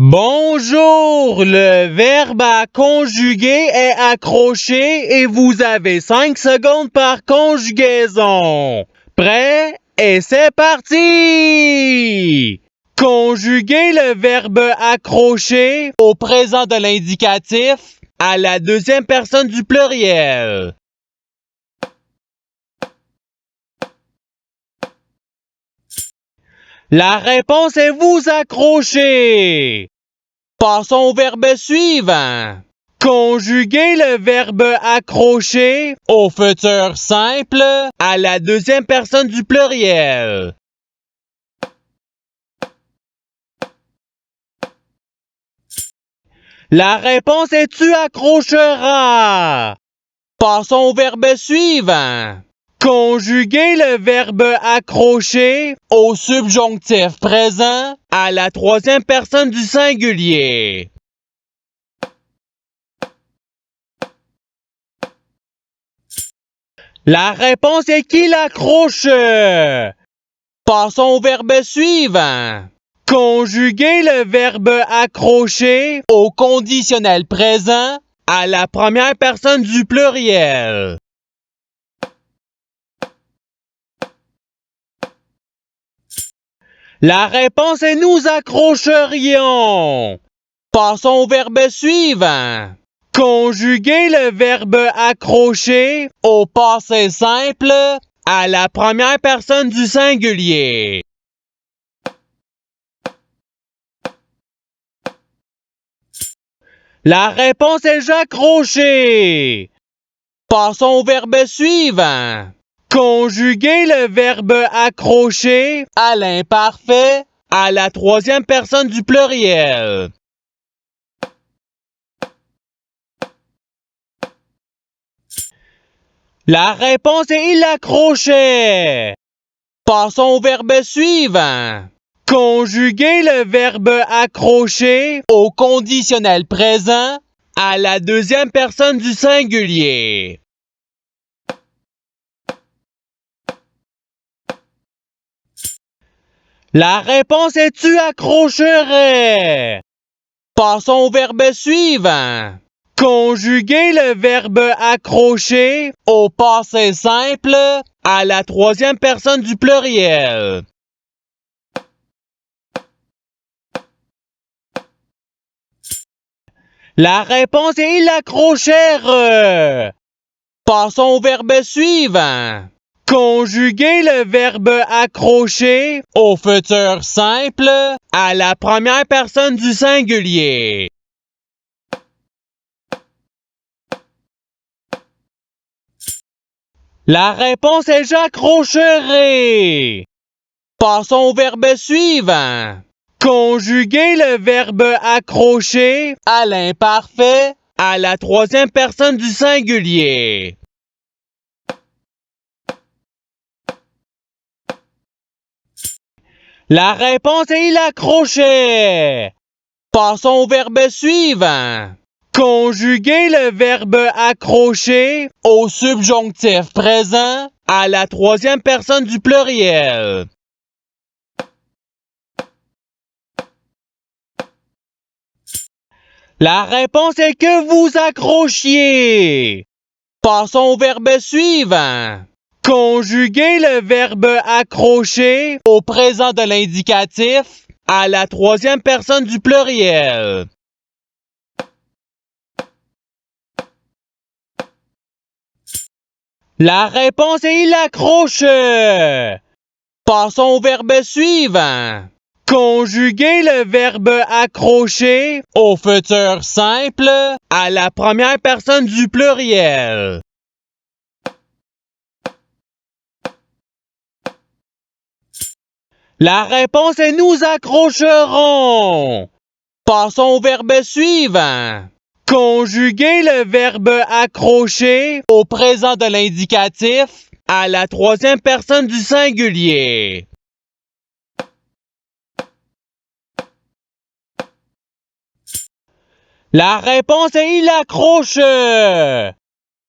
Bonjour, le verbe à conjuguer est accroché et vous avez 5 secondes par conjugaison. Prêt? Et c'est parti! Conjuguez le verbe accroché au présent de l'indicatif à la deuxième personne du pluriel. La réponse est vous accrocher. Passons au verbe suivant. Conjuguez le verbe accrocher au futur simple à la deuxième personne du pluriel. La réponse est tu accrocheras. Passons au verbe suivant. Conjuguez le verbe accrocher au subjonctif présent à la troisième personne du singulier. La réponse est qu'il accroche. Passons au verbe suivant. Conjuguez le verbe accrocher au conditionnel présent à la première personne du pluriel. La réponse est nous accrocherions. Passons au verbe suivant. Conjuguez le verbe accrocher au passé simple à la première personne du singulier. La réponse est j'accrocher. Passons au verbe suivant. Conjuguez le verbe accrocher à l'imparfait à la troisième personne du pluriel. La réponse est il accrochait. Passons au verbe suivant. Conjuguez le verbe accrocher au conditionnel présent à la deuxième personne du singulier. La réponse est tu accrocherais. Passons au verbe suivant. Conjuguez le verbe accrocher au passé simple à la troisième personne du pluriel. La réponse est il accrochèrent. Passons au verbe suivant. Conjuguez le verbe accrocher au futur simple à la première personne du singulier. La réponse est j'accrocherai. Passons au verbe suivant. Conjuguez le verbe accrocher à l'imparfait à la troisième personne du singulier. La réponse est il accrochait. Passons au verbe suivant. Conjuguez le verbe accrocher au subjonctif présent à la troisième personne du pluriel. La réponse est que vous accrochiez. Passons au verbe suivant. Conjuguez le verbe accrocher au présent de l'indicatif à la troisième personne du pluriel. La réponse est il accroche. Passons au verbe suivant. Conjuguez le verbe accrocher au futur simple à la première personne du pluriel. La réponse est nous accrocherons. Passons au verbe suivant. Conjuguez le verbe accrocher au présent de l'indicatif à la troisième personne du singulier. La réponse est il accroche.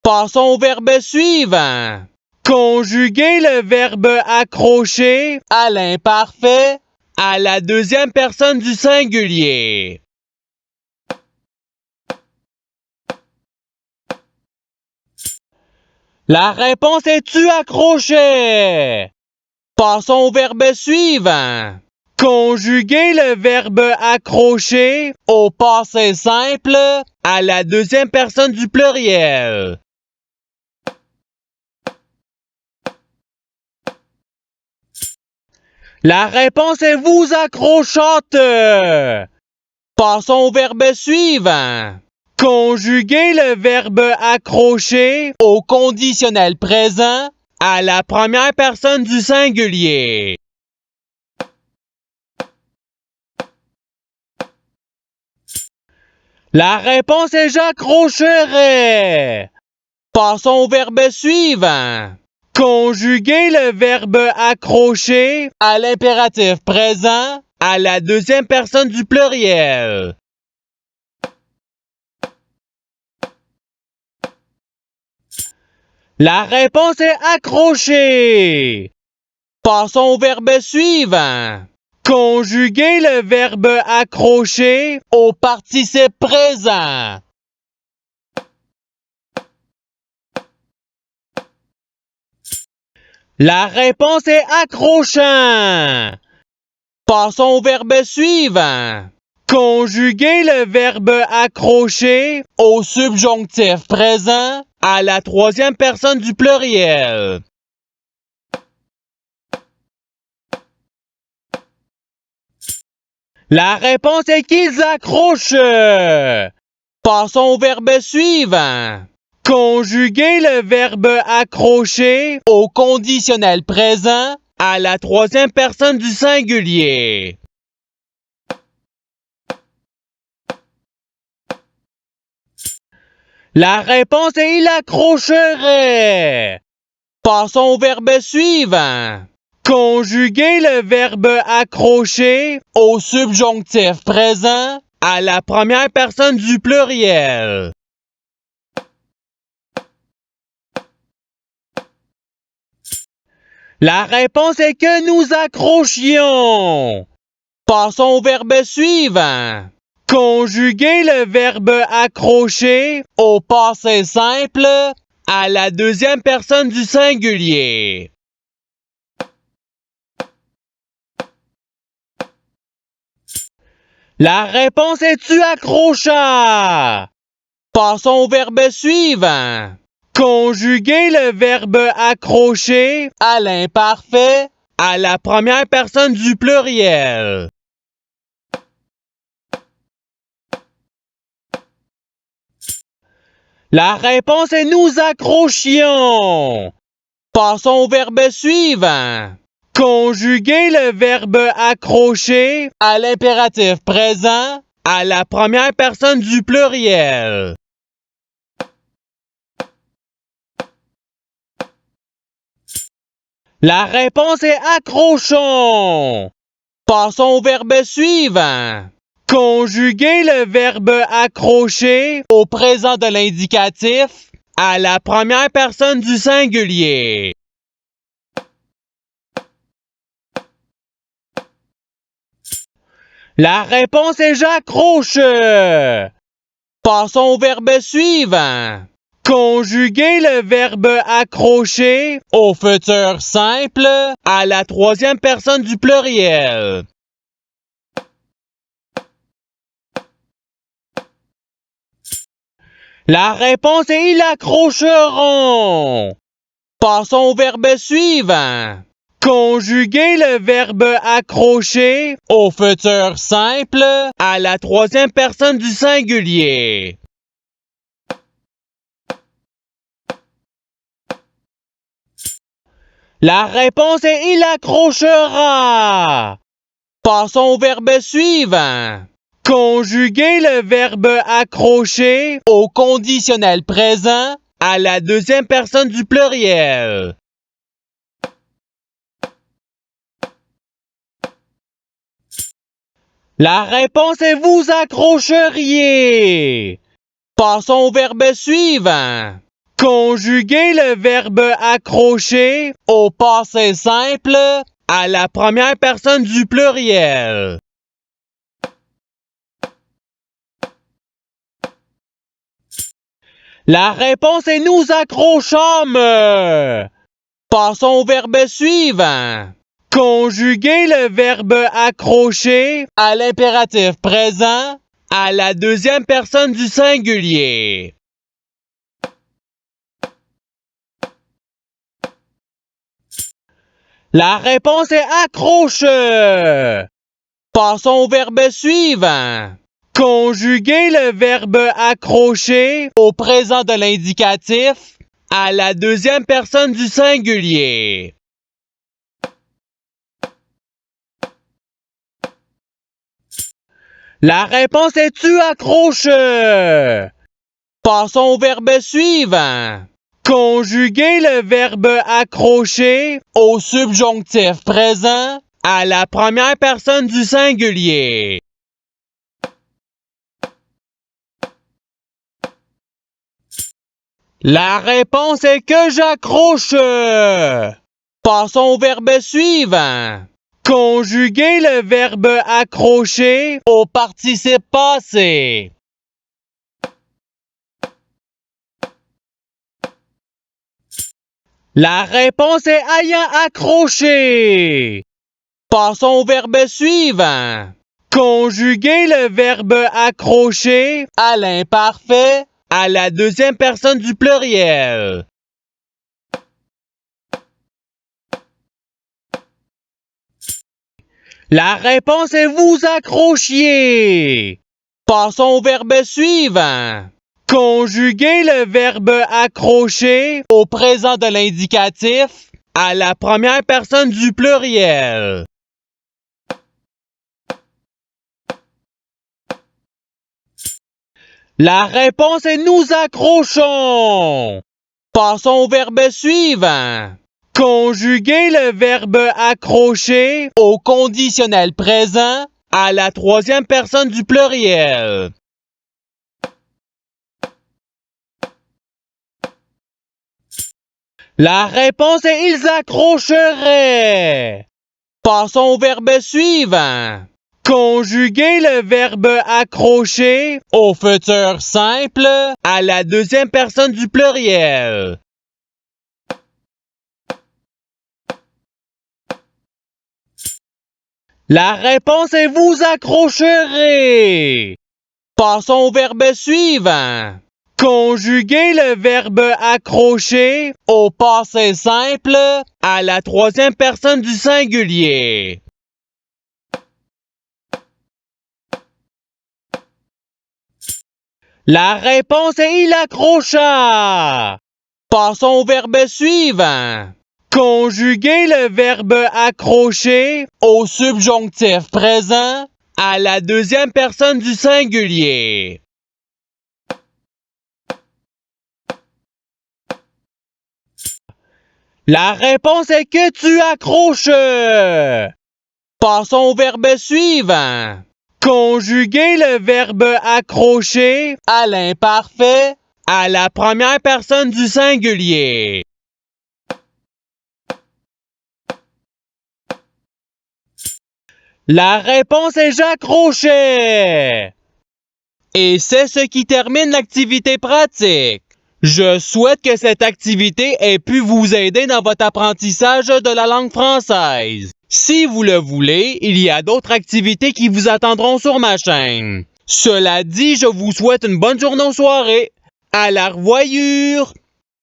Passons au verbe suivant. Conjuguez le verbe accrocher à l'imparfait à la deuxième personne du singulier. La réponse est tu accroché. Passons au verbe suivant. Conjuguer le verbe accrocher au passé simple à la deuxième personne du pluriel. La réponse est vous accrochâtes. Passons au verbe suivant. Conjuguer le verbe accrocher au conditionnel présent à la première personne du singulier. La réponse est j'accrocherai. Passons au verbe suivant. Conjuguer le verbe accrocher à l'impératif présent à la deuxième personne du pluriel. La réponse est accrocher. Passons au verbe suivant. Conjuguer le verbe accrocher au participe présent. La réponse est accrochant. Passons au verbe suivant. Conjuguer le verbe accrocher au subjonctif présent à la troisième personne du pluriel. La réponse est qu'ils accrochent. Passons au verbe suivant. Conjuguer le verbe accrocher au conditionnel présent à la troisième personne du singulier. La réponse est il accrocherait. Passons au verbe suivant. Conjuguer le verbe accrocher au subjonctif présent à la première personne du pluriel. La réponse est que nous accrochions. Passons au verbe suivant. Conjuguer le verbe accrocher au passé simple à la deuxième personne du singulier. La réponse est tu accrocha. Passons au verbe suivant. Conjuguer le verbe accrocher à l'imparfait à la première personne du pluriel. La réponse est nous accrochions. Passons au verbe suivant. Conjuguer le verbe accrocher à l'impératif présent à la première personne du pluriel. La réponse est accrochons. Passons au verbe suivant. Conjuguer le verbe accrocher au présent de l'indicatif à la première personne du singulier. La réponse est j'accroche. Passons au verbe suivant. Conjuguer le verbe accrocher au futur simple à la troisième personne du pluriel. La réponse est ils accrocheront. Passons au verbe suivant. Conjuguer le verbe accrocher au futur simple à la troisième personne du singulier. La réponse est il accrochera. Passons au verbe suivant. Conjuguer le verbe accrocher au conditionnel présent à la deuxième personne du pluriel. La réponse est vous accrocheriez. Passons au verbe suivant. Conjuguer le verbe accrocher au passé simple à la première personne du pluriel. La réponse est nous accrochâmes. Passons au verbe suivant. Conjuguer le verbe accrocher à l'impératif présent à la deuxième personne du singulier. La réponse est accroche. Passons au verbe suivant. Conjuguer le verbe accrocher au présent de l'indicatif à la deuxième personne du singulier. La réponse est tu accroche. Passons au verbe suivant. Conjuguer le verbe accrocher au subjonctif présent à la première personne du singulier. La réponse est que j'accroche. Passons au verbe suivant. Conjuguer le verbe accrocher au participe passé. La réponse est ayant accroché. Passons au verbe suivant. Conjuguer le verbe accrocher à l'imparfait à la deuxième personne du pluriel. La réponse est vous accrochiez. Passons au verbe suivant. Conjuguer le verbe accrocher au présent de l'indicatif à la première personne du pluriel. La réponse est nous accrochons. Passons au verbe suivant. Conjuguer le verbe accrocher au conditionnel présent à la troisième personne du pluriel. La réponse est ils accrocheraient. Passons au verbe suivant. Conjuguer le verbe accrocher au futur simple à la deuxième personne du pluriel. La réponse est vous accrocherez. Passons au verbe suivant. Conjuguer le verbe accrocher au passé simple à la troisième personne du singulier. La réponse est il accrocha. Passons au verbe suivant. Conjuguer le verbe accrocher au subjonctif présent à la deuxième personne du singulier. La réponse est que tu accroches. Passons au verbe suivant. Conjuguer le verbe accrocher à l'imparfait à la première personne du singulier. La réponse est j'accrochais. Et c'est ce qui termine l'activité pratique. Je souhaite que cette activité ait pu vous aider dans votre apprentissage de la langue française. Si vous le voulez, il y a d'autres activités qui vous attendront sur ma chaîne. Cela dit, je vous souhaite une bonne journée ou soirée. À la revoyure!